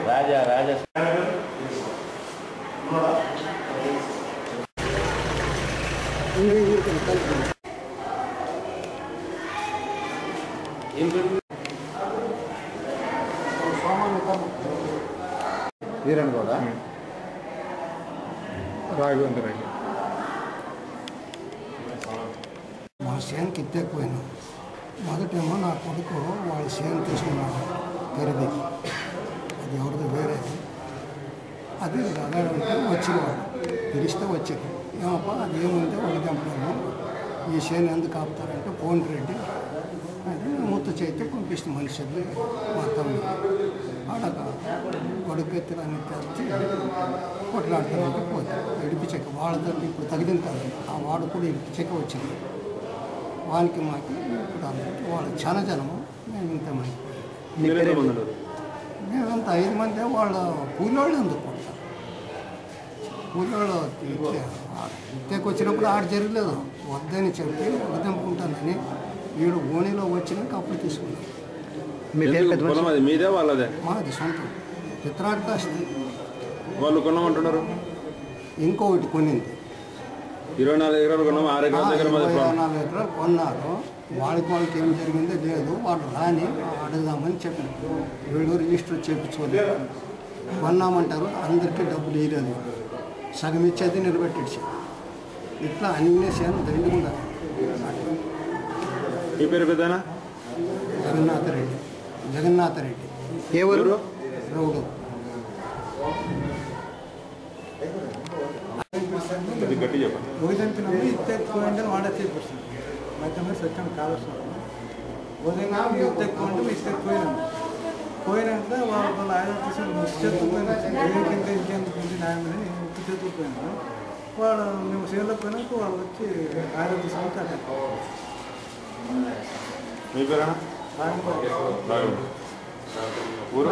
राजा राजा వీరన్గౌడ రాఘవేంద్ర రెడ్డి మా చేనుకి ఎత్తకపోయినాం. మొదటేమో నా కొడుకు వాళ్ళ చేను తీసుకున్నాడు ఖరీదీకి, అది ఎవరిది వేరే. అది అలాంటి వచ్చినవాడు పిలిస్తే వచ్చేది. ఏమప్పా అది ఏముంది వాళ్ళు చంపాము, ఈ చేను ఎందుకు ఆపుతారంటే పోన్ రెడ్డి అది మూత చేతి పంపిస్తే మనుషులు మా తమ్ముడు ఆడక కొడుకు ఎత్తులని తెచ్చి కొట్లాడుతానంటే పోతే ఇడిపించక వాళ్ళతో ఇప్పుడు తగిలిన కాదు. ఆ వాడు కూడా ఇడిపించక వచ్చింది. వానికి మాకు ఇప్పుడు అందరికీ వాళ్ళు చాలా జనము, మేము ఇంతమంది. మేమంతా 5 మంది. వాళ్ళ కూలోళ్ళు ఎందుకు కొడతారు? కూలోళ్ళు ఇత్తేకి వచ్చినప్పుడు ఆడ జరగలేదు, వద్దని చెప్పి వద్దంపుకుంటానని వీడు ఓణిలో వచ్చినాక అప్పుడు తీసుకున్నాం. మీదే వాళ్ళదే? మాది సొంతం చిత్రాడు కాస్తి. వాళ్ళు కొన్నామంటున్నారు. ఇంకొకటి కొనింది 24 ఎకరాలు కొన్నాము. 6 ఎకరాల దగ్గర 24 ఎకరాలు కొన్నారు. వాళ్ళకి ఏం జరిగిందో లేదు, వాళ్ళు రాని అడుగుదామని చెప్పినారు. వీళ్ళు రిజిస్టర్ చేయించుకోలేదు. కొన్నామంటారు, అందరికీ డబ్బులు వేయలేదు, సగం ఇచ్చేది నిలబెట్టేసి ఇట్లా అన్నీ సేన దండుకుండా. ఈ పేరు పెద్దనా? జగన్నాథరెడ్డి. జగన్నాథరెడ్డి ఏ ఊరు? రౌడు. గట్టి చెప్పండి. ఉదయంపినప్పుడు ఇత్తెక్కువంటే వాడే చేపిస్తుంది. మధ్య సత్యం కావాల్సిన ఉదయం ఇత్తెక్కువంటే ఇత్తెక్కుపోయినాం. పోయినాక వాళ్ళ ఆయన తీసుకుని ముచ్చెత్తుకుపోయినా ఇంకెందుకు ఉంది న్యాయమని ఉప్పు చెత్తుకుపోయినా వాడు మేము సేవలో పోయినాక వాళ్ళు వచ్చి ఆయన తీసుకొని మీ పేరేనా? ఊరు